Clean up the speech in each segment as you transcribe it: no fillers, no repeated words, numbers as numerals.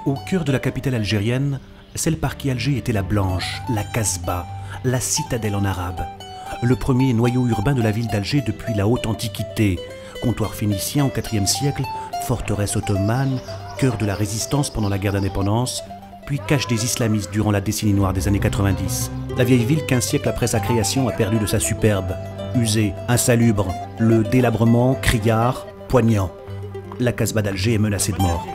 Au cœur de la capitale algérienne, celle par qui Alger était la Blanche, la Casbah, la citadelle en arabe. Le premier noyau urbain de la ville d'Alger depuis la haute antiquité, comptoir phénicien au IVe siècle, forteresse ottomane, cœur de la résistance pendant la guerre d'indépendance, puis cache des islamistes durant la décennie noire des années 90. La vieille ville, 15 siècles après sa création, a perdu de sa superbe. Usée, insalubre, le délabrement, criard, poignant. La Casbah d'Alger est menacée de mort.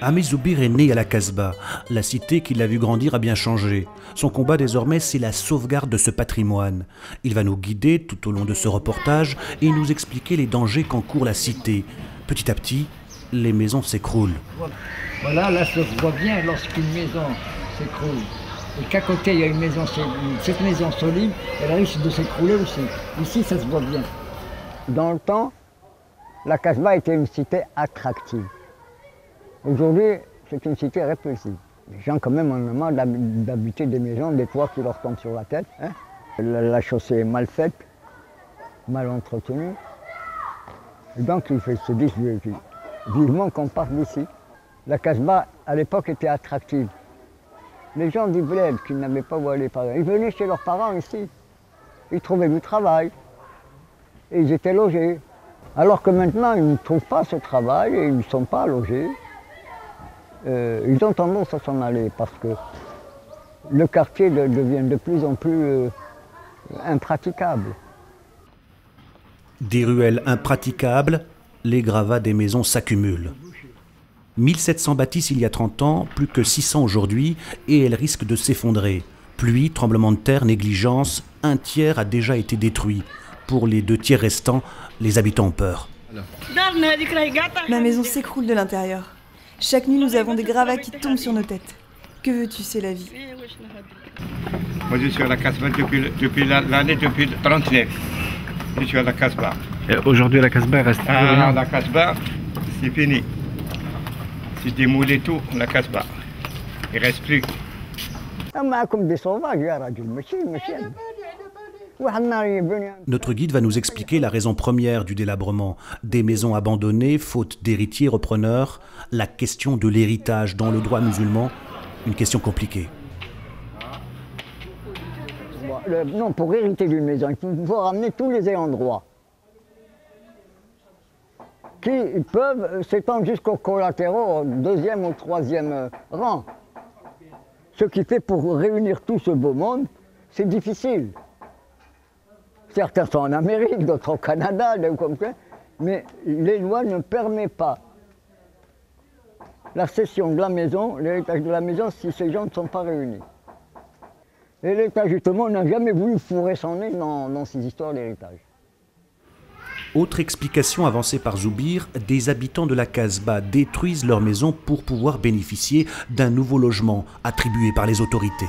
Ahmed Zoubir est né à la Casbah. La cité qui l'a vu grandir a bien changé. Son combat désormais, c'est la sauvegarde de ce patrimoine. Il va nous guider tout au long de ce reportage et nous expliquer les dangers qu'encourt la cité. Petit à petit, les maisons s'écroulent. Voilà, là ça se voit bien lorsqu'une maison s'écroule. Et qu'à côté il y a une maison, cette maison solide, elle risque de s'écrouler aussi. Ici ça se voit bien. Dans le temps, la Casbah était une cité attractive. Aujourd'hui, c'est une cité répulsive. Les gens, quand même, en ont marre d'habiter des maisons, des toits qui leur tombent sur la tête. Hein. La chaussée est mal faite, mal entretenue. Et donc, ils se disent vivement qu'on parte d'ici. La Casbah, à l'époque, était attractive. Les gens du bled qui n'avaient pas où aller, ils venaient chez leurs parents ici. Ils trouvaient du travail. Et ils étaient logés. Alors que maintenant, ils ne trouvent pas ce travail et ils ne sont pas logés. Ils ont tendance à s'en aller parce que le quartier devient de plus en plus impraticable. Des ruelles impraticables, les gravats des maisons s'accumulent. 1700 bâtisses il y a 30 ans, plus que 600 aujourd'hui, et elles risquent de s'effondrer. Pluie, tremblement de terre, négligence, un tiers a déjà été détruit. Pour les 2 tiers restants, les habitants ont peur. Ma maison s'écroule de l'intérieur. Chaque nuit, nous avons des gravats qui tombent sur nos têtes. Que veux-tu, c'est la vie. Moi, je suis à la Casbah depuis l'année 39. Je suis à la Casbah. Aujourd'hui, la Casbah reste plus rien. La Casbah, c'est fini. C'est démolé tout, la Casbah. Il ne reste plus. Comme des sauvages, Notre guide va nous expliquer la raison première du délabrement. Des maisons abandonnées, faute d'héritiers repreneurs, la question de l'héritage dans le droit musulman, une question compliquée. Non, pour hériter d'une maison, il faut ramener tous les ayants droit qui peuvent s'étendre jusqu'aux collatéraux, au 2e ou 3e rang. Ce qui fait pour réunir tout ce beau monde, c'est difficile. Certains sont en Amérique, d'autres au Canada, comme ça, mais les lois ne permettent pas la cession de la maison, l'héritage de la maison, si ces gens ne sont pas réunis. Et l'État, justement, n'a jamais voulu fourrer son nez dans ces histoires d'héritage. Autre explication avancée par Zoubir, des habitants de la Casbah détruisent leur maison pour pouvoir bénéficier d'un nouveau logement attribué par les autorités.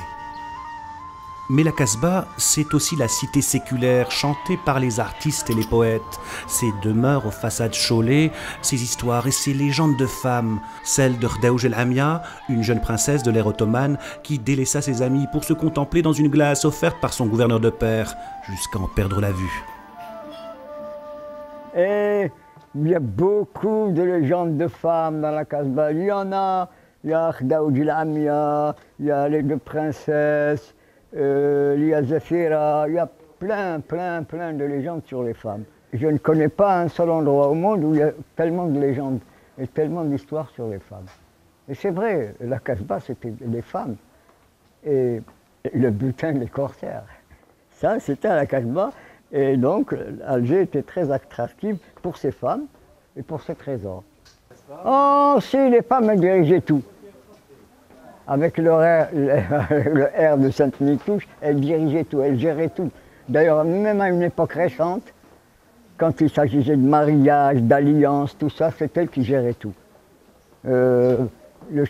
Mais la Casbah, c'est aussi la cité séculaire chantée par les artistes et les poètes. Ses demeures aux façades chaulées, ses histoires et ses légendes de femmes. Celle de Khdaouj El Hamia, une jeune princesse de l'ère ottomane qui délaissa ses amis pour se contempler dans une glace offerte par son gouverneur de père, jusqu'à en perdre la vue. Et il y a beaucoup de légendes de femmes dans la Casbah. Il y en a, il y a Khdaouj El Hamia, il y a les 2 princesses, il y a Zafira, il y a plein de légendes sur les femmes. Je ne connais pas un seul endroit au monde où il y a tellement de légendes et tellement d'histoires sur les femmes. Et c'est vrai, la Casbah, c'était des femmes. Et le butin des corsaires. Ça, c'était à la Casbah. Et donc, Alger était très attractive pour ses femmes et pour ses trésors. Oh, si, les femmes, elles dirigeaient tout. Avec le R de Sainte-Nitouche, elle dirigeait tout, elle gérait tout. D'ailleurs, même à une époque récente, quand il s'agissait de mariage, d'alliance, tout ça, c'est elle qui gérait tout. Le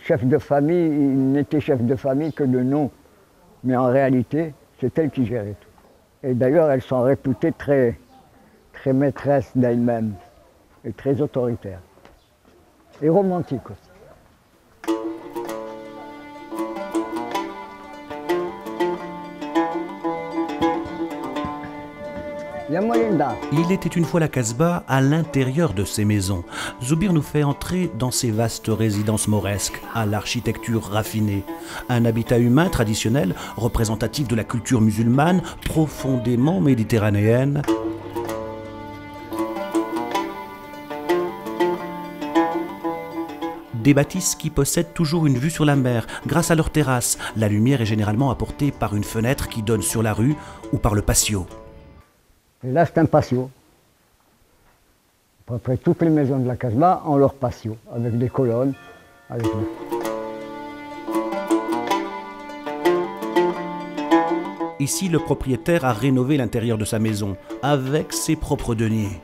chef de famille, il n'était chef de famille que de nom, mais en réalité, c'est elle qui gérait tout. Et d'ailleurs, elles sont réputées très maîtresses d'elles-mêmes et très autoritaires. Et romantiques aussi. Il y y a moyen d'art. Il était une fois la Casbah à l'intérieur de ces maisons. Zoubir nous fait entrer dans ces vastes résidences mauresques, à l'architecture raffinée. Un habitat humain traditionnel, représentatif de la culture musulmane, profondément méditerranéenne. Des bâtisses qui possèdent toujours une vue sur la mer, grâce à leurs terrasses. La lumière est généralement apportée par une fenêtre qui donne sur la rue ou par le patio. Et là, c'est un patio. À peu près toutes les maisons de la Casbah ont leur patio, avec des colonnes, avec Ici, le propriétaire a rénové l'intérieur de sa maison, avec ses propres deniers.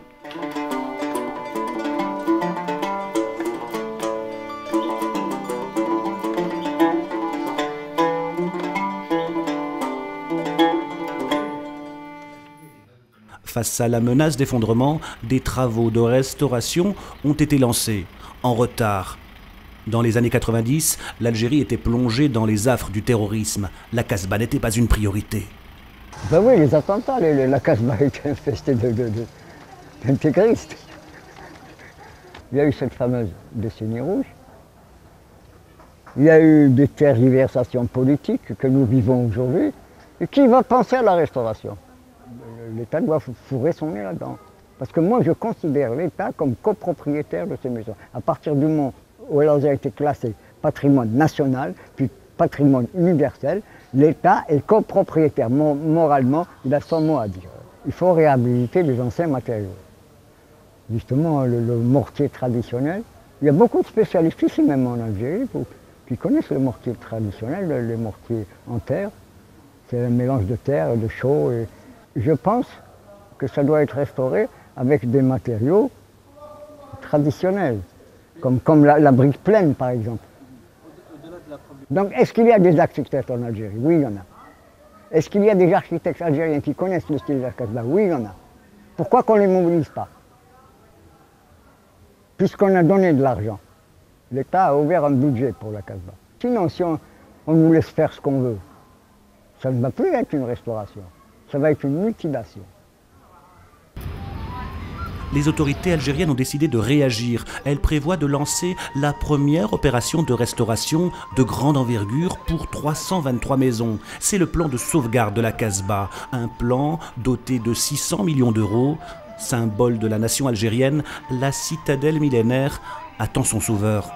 Face à la menace d'effondrement, des travaux de restauration ont été lancés, en retard. Dans les années 90, l'Algérie était plongée dans les affres du terrorisme. La Casbah n'était pas une priorité. Ben oui, les attentats, la Casbah était infestée d'intégristes. Il y a eu cette fameuse décennie rouge. Il y a eu des tergiversations politiques que nous vivons aujourd'hui. Et qui va penser à la restauration? L'État doit fourrer son nez là-dedans. Parce que moi, je considère l'État comme copropriétaire de ces maisons. À partir du moment où elles ont été classées patrimoine national, puis patrimoine universel, l'État est copropriétaire. Moralement, il a son mot à dire. Il faut réhabiliter les anciens matériaux. Justement, le mortier traditionnel. Il y a beaucoup de spécialistes ici, même en Algérie, qui connaissent le mortier traditionnel, les mortiers en terre. C'est un mélange de terre et de chaux. Je pense que ça doit être restauré avec des matériaux traditionnels, comme la brique pleine, par exemple. Donc, est-ce qu'il y a des architectes en Algérie? Oui, il y en a. Est-ce qu'il y a des architectes algériens qui connaissent le style de la Casbah? Oui, il y en a. Pourquoi qu'on ne les mobilise pas? Puisqu'on a donné de l'argent. L'État a ouvert un budget pour la Casbah. Sinon, si on nous laisse faire ce qu'on veut, ça ne va plus être une restauration. Ça va être une mutilation. Les autorités algériennes ont décidé de réagir. Elles prévoient de lancer la première opération de restauration de grande envergure pour 323 maisons. C'est le plan de sauvegarde de la Casbah, un plan doté de 600 millions d'euros. Symbole de la nation algérienne, la citadelle millénaire attend son sauveur.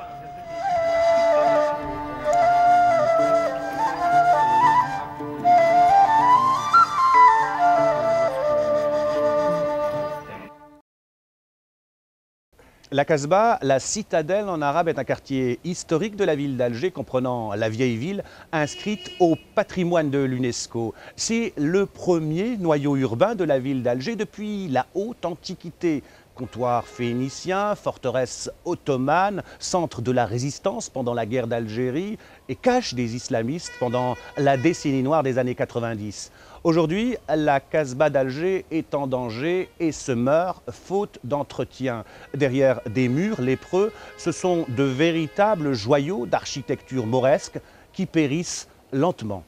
La Casbah, la citadelle en arabe, est un quartier historique de la ville d'Alger, comprenant la vieille ville, inscrite au patrimoine de l'UNESCO. C'est le premier noyau urbain de la ville d'Alger depuis la haute antiquité. Comptoir phénicien, forteresse ottomane, centre de la résistance pendant la guerre d'Algérie et cache des islamistes pendant la décennie noire des années 90. Aujourd'hui, la Casbah d'Alger est en danger et se meurt faute d'entretien. Derrière des murs lépreux, ce sont de véritables joyaux d'architecture mauresque qui périssent lentement.